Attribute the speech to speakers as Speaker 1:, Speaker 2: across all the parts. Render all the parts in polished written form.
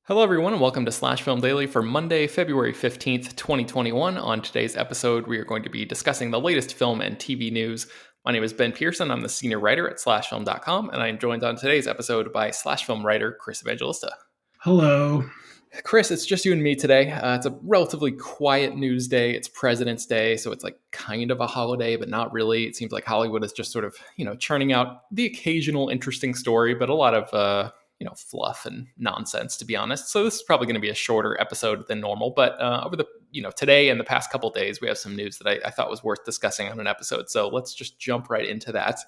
Speaker 1: Hello, everyone, and welcome to Slash Film Daily for Monday, February 15th, 2021. On today's episode, we are going to be discussing the latest film and TV news. My name is Ben Pearson. I'm the senior writer at slashfilm.com, and I am joined on today's episode by Slash Film writer Chris Evangelista.
Speaker 2: Hello.
Speaker 1: Chris, it's just you and me today. It's a relatively quiet news day. It's President's Day, so it's like kind of a holiday, but not really. It seems like Hollywood is just sort of, churning out the occasional interesting story, but a lot of, fluff and nonsense, to be honest. So this is probably going to be a shorter episode than normal, but over the, today and the past couple days, we have some news that I thought was worth discussing on an episode. So let's just jump right into that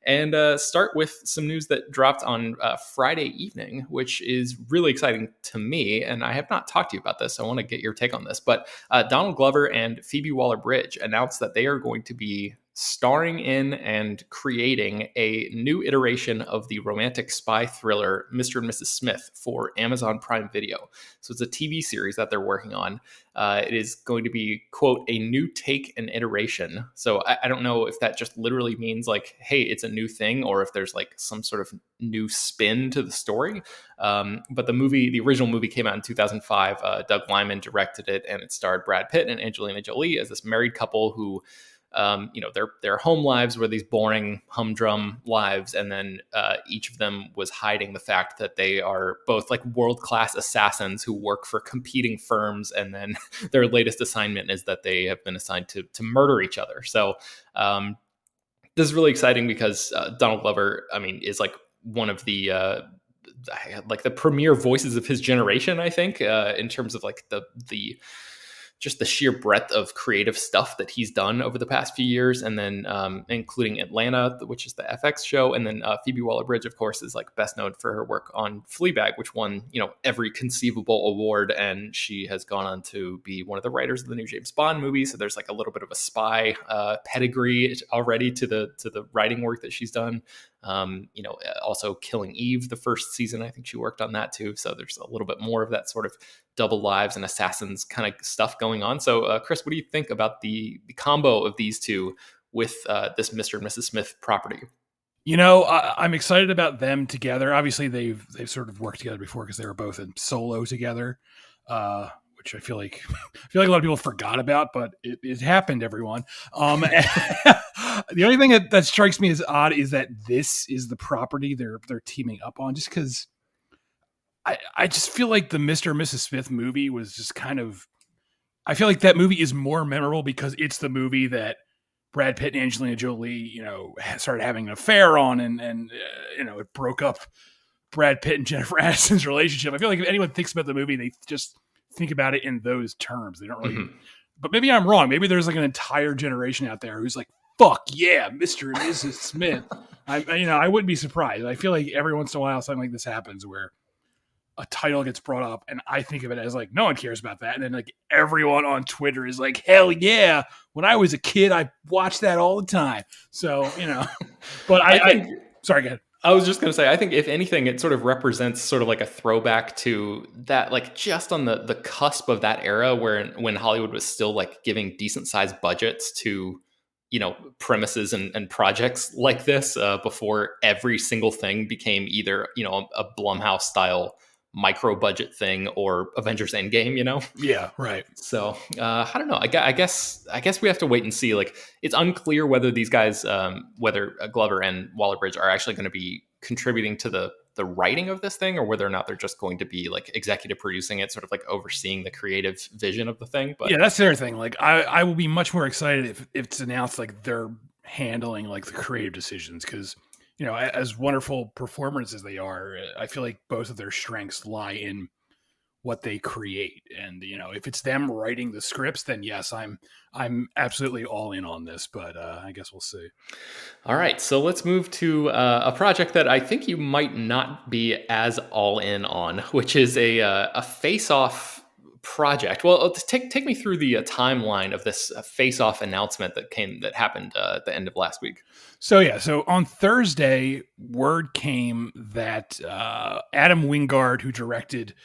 Speaker 1: and start with some news that dropped on Friday evening, which is really exciting to me. And I have not talked to you about this, so I want to get your take on this. But Donald Glover and Phoebe Waller-Bridge announced that they are going to be starring in and creating a new iteration of the romantic spy thriller Mr. and Mrs. Smith for Amazon Prime Video. So it's a TV series that they're working on. It is going to be, quote, a new take and iteration. So I don't know if that just literally means like, hey, it's a new thing, or if there's like some sort of new spin to the story. But the original movie came out in 2005. Doug Liman directed it, and it starred Brad Pitt and Angelina Jolie as this married couple who their home lives were these boring humdrum lives, and then each of them was hiding the fact that they are both like world-class assassins who work for competing firms, and then their latest assignment is that they have been assigned to murder each other. So this is really exciting because Donald Glover, is like one of the like the premier voices of his generation, I think, in terms of like the just the sheer breadth of creative stuff that he's done over the past few years, and then including Atlanta, which is the FX show, and then Phoebe Waller-Bridge, of course, is like best known for her work on Fleabag, which won every conceivable award, and she has gone on to be one of the writers of the new James Bond movie. So there's like a little bit of a spy pedigree already to the writing work that she's done. Also Killing Eve, the first season, I think she worked on that too. So there's a little bit more of that sort of double lives and assassins kind of stuff going on. So Chris, what do you think about the combo of these two with this Mr. and Mrs. Smith property?
Speaker 2: I'm excited about them together. Obviously, they've sort of worked together before because they were both in Solo together, which I feel like a lot of people forgot about, but it happened, everyone. The only thing that strikes me as odd is that this is the property they're teaming up on, just because I just feel like the Mr. and Mrs. Smith movie was just kind of, I feel like that movie is more memorable because it's the movie that Brad Pitt and Angelina Jolie, started having an affair on, and it broke up Brad Pitt and Jennifer Aniston's relationship. I feel like if anyone thinks about the movie, they just think about it in those terms. They don't really, but maybe I'm wrong. Maybe there's like an entire generation out there who's like, fuck yeah, Mr. and Mrs. Smith. I wouldn't be surprised. I feel like every once in a while something like this happens where a title gets brought up and I think of it as like, no one cares about that. And then like everyone on Twitter is like, hell yeah. When I was a kid, I watched that all the time. So, but sorry, go ahead.
Speaker 1: I was just going to say, I think if anything, it sort of represents sort of like a throwback to that, like just on the cusp of that era when Hollywood was still like giving decent sized budgets to, premises and projects like this before every single thing became either, a Blumhouse style micro budget thing or Avengers Endgame,
Speaker 2: Yeah, right.
Speaker 1: So I don't know. I guess we have to wait and see. Like, it's unclear whether these guys, whether Glover and Waller-Bridge are actually going to be contributing to the writing of this thing, or whether or not they're just going to be like executive producing it, sort of like overseeing the creative vision of the thing. But
Speaker 2: yeah, that's the other thing. Like, I will be much more excited if it's announced like they're handling like the creative decisions, because as wonderful performers as they are, I feel like both of their strengths lie in what they create. And, if it's them writing the scripts, then yes, I'm absolutely all in on this, but I guess we'll see.
Speaker 1: All right. So let's move to a project that I think you might not be as all in on, which is a face-off project. Well, take me through the timeline of this face-off announcement that happened at the end of last week.
Speaker 2: So on Thursday, word came that Adam Wingard, who directed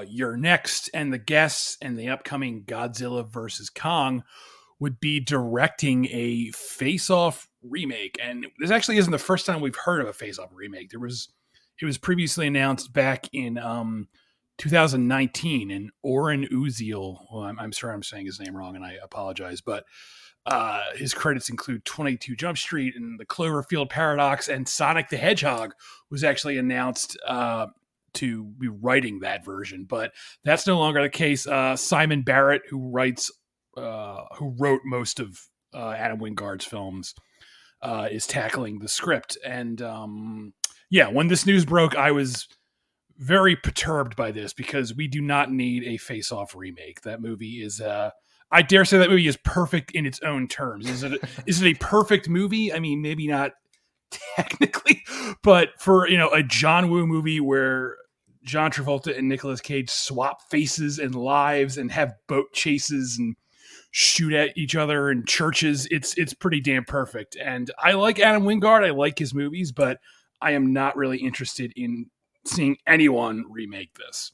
Speaker 2: You're Next and The Guests and the upcoming Godzilla versus Kong, would be directing a face-off remake. And this actually isn't the first time we've heard of a face-off remake. It was previously announced back in 2019, and Oren Uziel. Well, I'm sure I'm saying his name wrong, and I apologize, but his credits include 22 Jump Street and the Cloverfield Paradox, and Sonic the Hedgehog was actually announced to be writing that version, but that's no longer the case. Simon Barrett, who wrote most of Adam Wingard's films, is tackling the script. And when this news broke, I was very perturbed by this because we do not need a Face Off remake. That movie is, I dare say that movie is perfect in its own terms. Is it a perfect movie? I mean, maybe not technically, but for, a John Woo movie where John Travolta and Nicolas Cage swap faces and lives and have boat chases and shoot at each other in churches, it's pretty damn perfect. And I like Adam Wingard. I like his movies, but I am not really interested in seeing anyone remake this.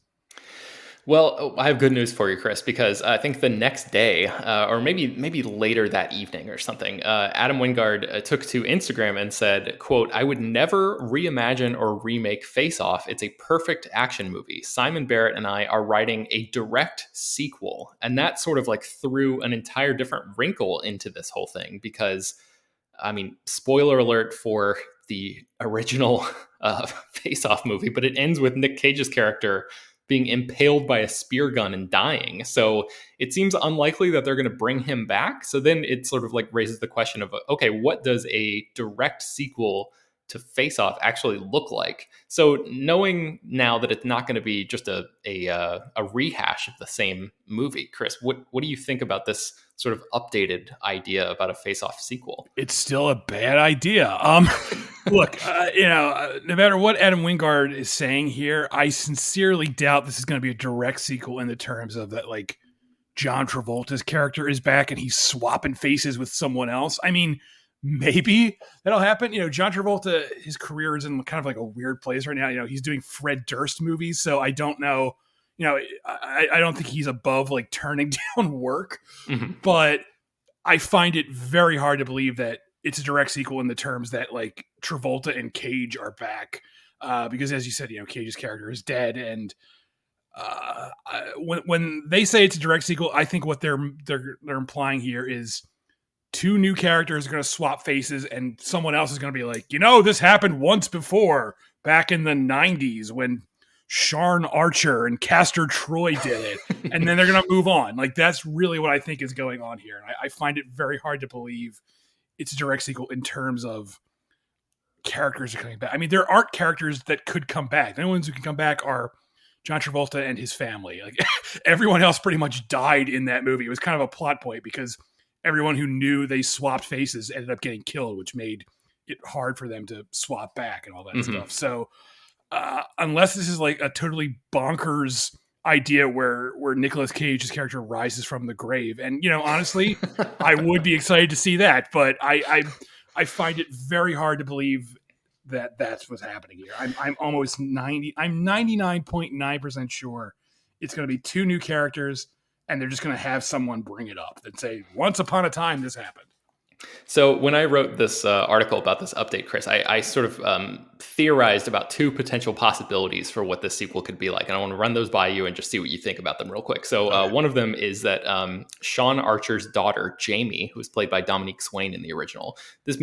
Speaker 1: Well, I have good news for you, Chris, because I think the next day, or maybe later that evening or something, Adam Wingard took to Instagram and said, quote, "I would never reimagine or remake Face Off. It's a perfect action movie. Simon Barrett and I are writing a direct sequel." And that sort of like threw an entire different wrinkle into this whole thing because, I mean, spoiler alert for the original Face Off movie, but it ends with Nick Cage's character being impaled by a spear gun and dying. So it seems unlikely that they're going to bring him back. So then it sort of like raises the question of, okay, what does a direct sequel to Face Off actually look like? So knowing now that it's not going to be just a rehash of the same movie, Chris, what do you think about this sort of updated idea about a Face Off sequel?
Speaker 2: It's still a bad idea. Look, no matter what Adam Wingard is saying here, I sincerely doubt this is going to be a direct sequel in the terms of that, like, John Travolta's character is back and he's swapping faces with someone else. I mean, maybe that'll happen. John Travolta, his career is in kind of like a weird place right now. He's doing Fred Durst movies, so I don't know. I don't think he's above like turning down work, but I find it very hard to believe that it's a direct sequel in the terms that like Travolta and Cage are back, because as you said, Cage's character is dead, and when they say it's a direct sequel, I think what they're implying here is two new characters are going to swap faces, and someone else is going to be like, this happened once before back in the 90s when Sharon Archer and Castor Troy did it, and then they're going to move on. Like, that's really what I think is going on here. And I find it very hard to believe it's a direct sequel in terms of characters are coming back. I mean, there aren't characters that could come back. The only ones who can come back are John Travolta and his family. Like, everyone else pretty much died in that movie. It was kind of a plot point because everyone who knew they swapped faces ended up getting killed, which made it hard for them to swap back and all that stuff. So unless this is like a totally bonkers idea where Nicolas Cage's character rises from the grave, and honestly, I would be excited to see that, but I find it very hard to believe that that's what's happening here. I'm almost 99.9% sure it's going to be two new characters, and they're just going to have someone bring it up and say, once upon a time this happened.
Speaker 1: So when I wrote this article about this update, Chris, I sort of theorized about two potential possibilities for what this sequel could be like. And I want to run those by you and just see what you think about them real quick. So one of them is that Sean Archer's daughter, Jamie, who was played by Dominique Swain in the original, this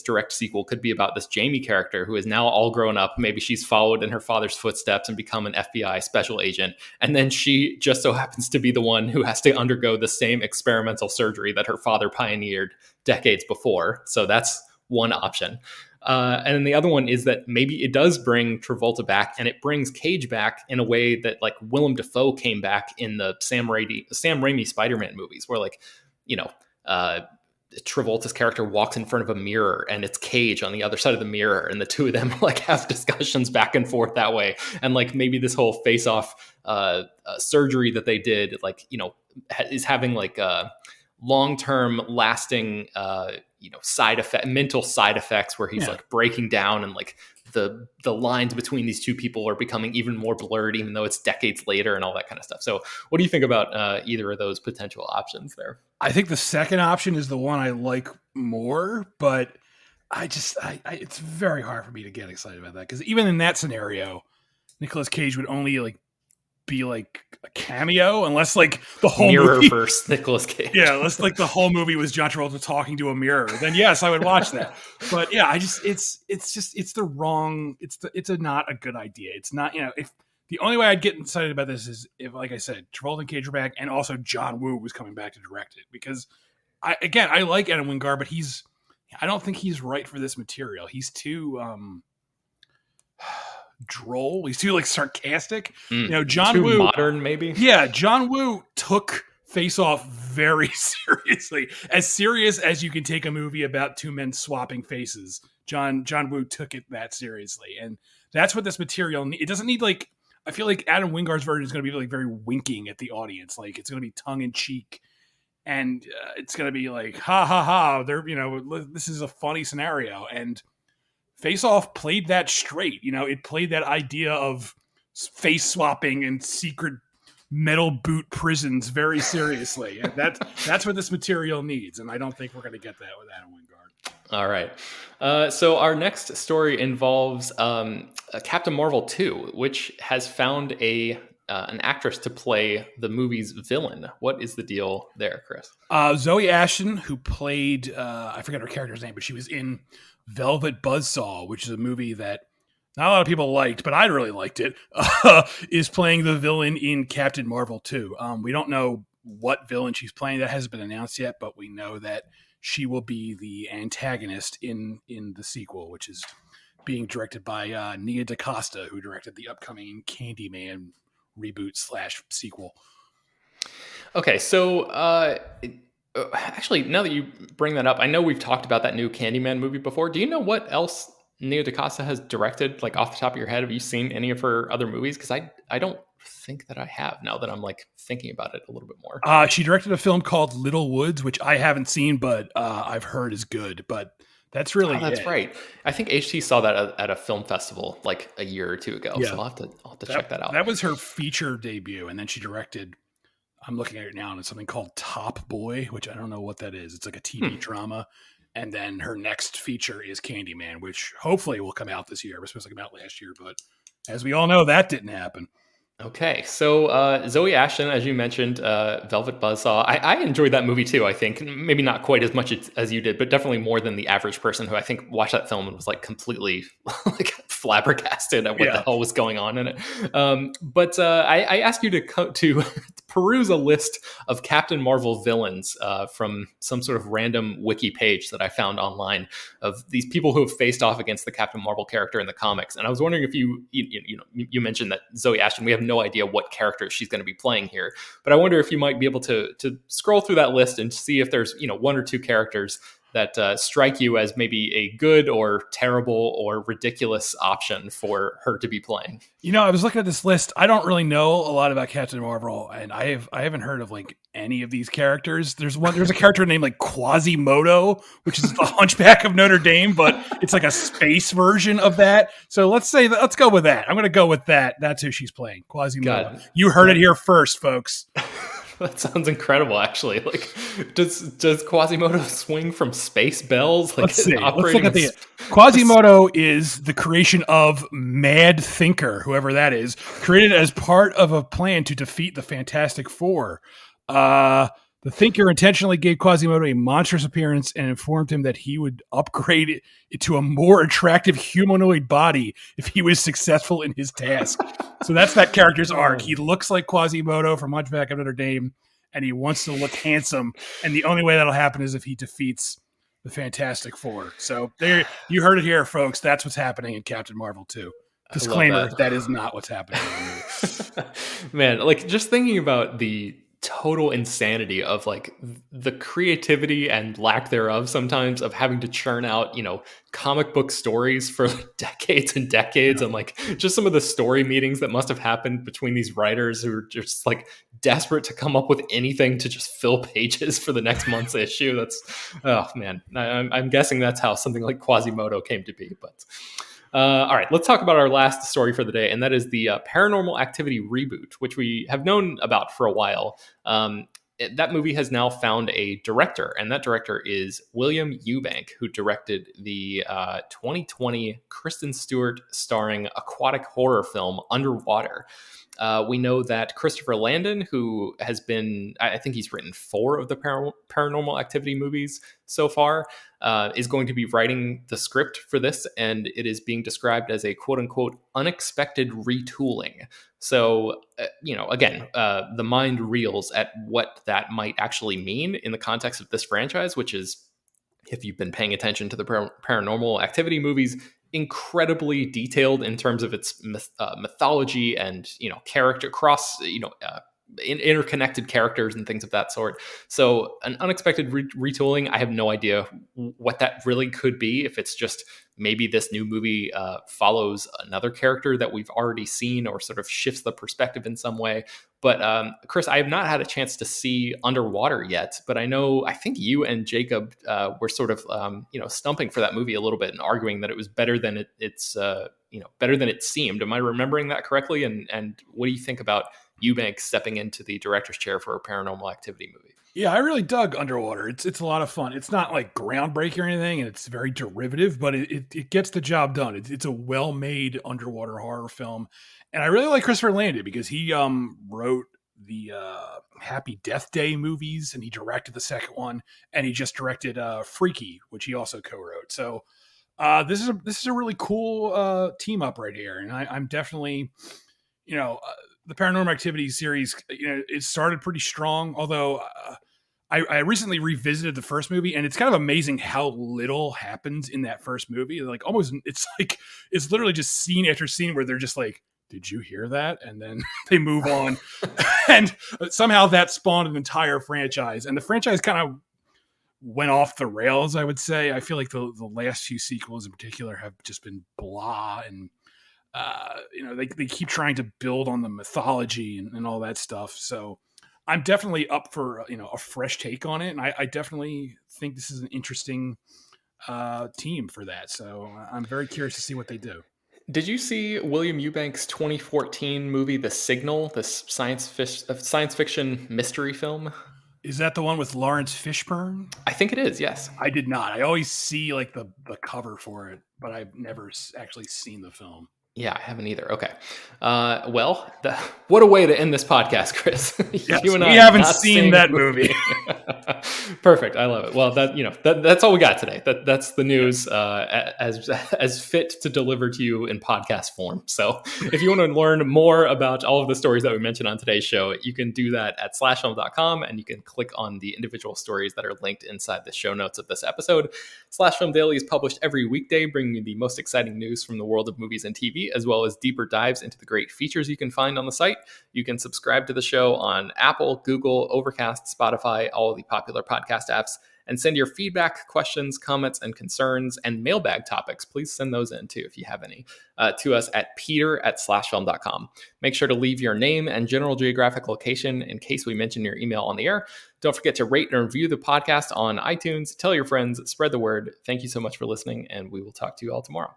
Speaker 1: direct sequel could be about this Jamie character who is now all grown up. Maybe she's followed in her father's footsteps and become an FBI special agent. And then she just so happens to be the one who has to undergo the same experimental surgery that her father pioneered decades before. So that's one option. And then the other one is that maybe it does bring Travolta back, and it brings Cage back in a way that like Willem Dafoe came back in the Sam Raimi Spider-Man movies, where like, Travolta's character walks in front of a mirror and it's Cage on the other side of the mirror, and the two of them like have discussions back and forth that way. And like maybe this whole face-off surgery that they did, like, is having like long-term lasting mental side effects where he's like breaking down, and like the lines between these two people are becoming even more blurred, even though it's decades later and all that kind of stuff. So what do you think about either of those potential options there?
Speaker 2: I think the second option is the one I like more, but it's very hard for me to get excited about that, because even in that scenario, Nicolas Cage would only like be like a cameo, unless like the whole movie
Speaker 1: Mirrorverse Nicolas Cage.
Speaker 2: Yeah, unless like the whole movie was John Travolta talking to a mirror, then yes, I would watch that. But yeah, it's not a good idea. It's not, if the only way I'd get excited about this is if, like I said, Travolta and Cage were back, and also John Woo was coming back to direct it, because I like Adam Wingard, but I don't think he's right for this material. He's too droll. He's too like sarcastic. John
Speaker 1: too
Speaker 2: Woo,
Speaker 1: modern, maybe.
Speaker 2: Yeah, John Woo took Face Off very seriously, as serious as you can take a movie about two men swapping faces. John Woo took it that seriously, and that's what this material. It doesn't need like. I feel like Adam Wingard's version is going to be like very winking at the audience, like it's going to be tongue in cheek. And it's going to be like, ha, ha, ha, this is a funny scenario. And Face Off played that straight. It played that idea of face swapping and secret metal boot prisons very seriously. And that's what this material needs. And I don't think we're going to get that with Adam Wingard.
Speaker 1: All right. So our next story involves Captain Marvel 2, which has found an actress to play the movie's villain. What is the deal there, Chris?
Speaker 2: Zoe Ashton, who played, I forget her character's name, but she was in Velvet Buzzsaw, which is a movie that not a lot of people liked, but I really liked it, is playing the villain in Captain Marvel 2. We don't know what villain she's playing. That hasn't been announced yet, but we know that she will be the antagonist in the sequel, which is being directed by Nia DaCosta, who directed the upcoming Candyman reboot / sequel.
Speaker 1: Okay, so actually, now that you bring that up, I know we've talked about that new Candyman movie before. Do you know what else Nia DaCosta has directed, like off the top of your head? Have you seen any of her other movies? Because I don't think that I have, now that I'm like thinking about it a little bit more.
Speaker 2: She directed a film called Little Woods, which I haven't seen, but I've heard is good. But that's really
Speaker 1: that's right. I think HT saw that at a film festival like a year or two ago. Yeah. So I'll have to check that out.
Speaker 2: That was her feature debut, and then she directed. I'm looking at it now, and it's something called Top Boy, which I don't know what that is. It's like a TV drama. And then her next feature is Candyman, which hopefully will come out this year. It was supposed to come out last year, but as we all know, that didn't happen.
Speaker 1: Okay, so Zoe Ashton, as you mentioned, Velvet Buzzsaw. I enjoyed that movie too, I think. Maybe not quite as much as you did, but definitely more than the average person who I think watched that film and was like completely like flabbergasted at what the hell was going on in it. But I asked you to peruse a list of Captain Marvel villains from some sort of random wiki page that I found online of these people who have faced off against the Captain Marvel character in the comics. And I was wondering if you mentioned that Zoe Ashton, we have no idea what character she's going to be playing here, but I wonder if you might be able to scroll through that list and see if there's one or two characters that strike you as maybe a good or terrible or ridiculous option for her to be playing.
Speaker 2: I was looking at this list. I don't really know a lot about Captain Marvel, and I haven't heard of like any of these characters. There's a character named like Quasimodo, which is the Hunchback of Notre Dame, but it's like a space version of that. So let's go with that. I'm going to go with that. That's who she's playing, Quasimodo. You heard it here first, folks.
Speaker 1: That sounds incredible, actually. Like, does Quasimodo swing from space bells? Like,
Speaker 2: let's see. Let's look at the Quasimodo is the creation of Mad Thinker, whoever that is, created as part of a plan to defeat the Fantastic Four. The Thinker intentionally gave Quasimodo a monstrous appearance and informed him that he would upgrade it to a more attractive humanoid body if he was successful in his task. So that's that character's arc. He looks like Quasimodo from Hunchback of Notre Dame, and he wants to look handsome. And the only way that'll happen is if he defeats the Fantastic Four. So there, you heard it here, folks. That's what's happening in Captain Marvel 2. Disclaimer, that is not what's happening in the movie.
Speaker 1: Man, like just thinking about the total insanity of like the creativity and lack thereof sometimes of having to churn out comic book stories for decades and decades, and like just some of the story meetings that must have happened between these writers who are just like desperate to come up with anything to just fill pages for the next month's issue. That's I'm guessing that's how something like Quasimodo came to be. But all right, let's talk about our last story for the day, and that is the Paranormal Activity reboot, which we have known about for a while. That movie has now found a director, and that director is William Eubank, who directed the 2020 Kristen Stewart starring aquatic horror film Underwater. We know that Christopher Landon, who has been, I think he's written 4 of the Paranormal Activity movies so far, is going to be writing the script for this, and it is being described as a quote-unquote unexpected retooling. So, again, the mind reels at what that might actually mean in the context of this franchise, which is, if you've been paying attention to the Paranormal Activity movies, incredibly detailed in terms of its mythology and character interconnected characters and things of that sort. So an unexpected retooling, I have no idea what that really could be. If it's just maybe this new movie follows another character that we've already seen, or sort of shifts the perspective in some way. But Chris, I have not had a chance to see Underwater yet, but I think you and Jacob were sort of stumping for that movie a little bit and arguing that it was better than better than it seemed. Am I remembering that correctly? And what do you think about Eubank stepping into the director's chair for a Paranormal Activity movie?
Speaker 2: Yeah, I really dug Underwater. It's a lot of fun. It's not like groundbreaking or anything, and it's very derivative, but it gets the job done. It's a well-made underwater horror film. And I really like Christopher Landon because he wrote the Happy Death Day movies, and he directed the second one, and he just directed Freaky, which he also co-wrote. So this is a really cool team up right here, and I'm definitely, the Paranormal Activity series, it started pretty strong, although I recently revisited the first movie, and it's kind of amazing how little happens in that first movie. Like it's literally just scene after scene where they're just like, did you hear that? And then they move on. And somehow that spawned an entire franchise. And the franchise kind of went off the rails, I would say. I feel like the last few sequels in particular have just been blah, and they keep trying to build on the mythology and all that stuff. So I'm definitely up for a fresh take on it, and I definitely think this is an interesting team for that. So I'm very curious to see what they do.
Speaker 1: Did you see William Eubank's 2014 movie, The Signal, this science fiction mystery film?
Speaker 2: Is that the one with Lawrence Fishburne?
Speaker 1: I think it is, yes.
Speaker 2: I did not. I always see like the cover for it, but I've never actually seen the film.
Speaker 1: Yeah, I haven't either. Okay. What a way to end this podcast, Chris.
Speaker 2: Yes, we haven't seen that movie.
Speaker 1: Perfect. I love it. Well, that's all we got today. That's the news as fit to deliver to you in podcast form. So if you want to learn more about all of the stories that we mentioned on today's show, you can do that at slashfilm.com, and you can click on the individual stories that are linked inside the show notes of this episode. Slash Film Daily is published every weekday, bringing you the most exciting news from the world of movies and TV, as well as deeper dives into the great features you can find on the site. You can subscribe to the show on Apple, Google, Overcast, Spotify, all of the popular podcast apps, and send your feedback, questions, comments, and concerns, and mailbag topics. Please send those in too, if you have any, to us at peter@slashfilm.com. Make sure to leave your name and general geographic location in case we mention your email on the air. Don't forget to rate and review the podcast on iTunes. Tell your friends, spread the word. Thank you so much for listening, and we will talk to you all tomorrow.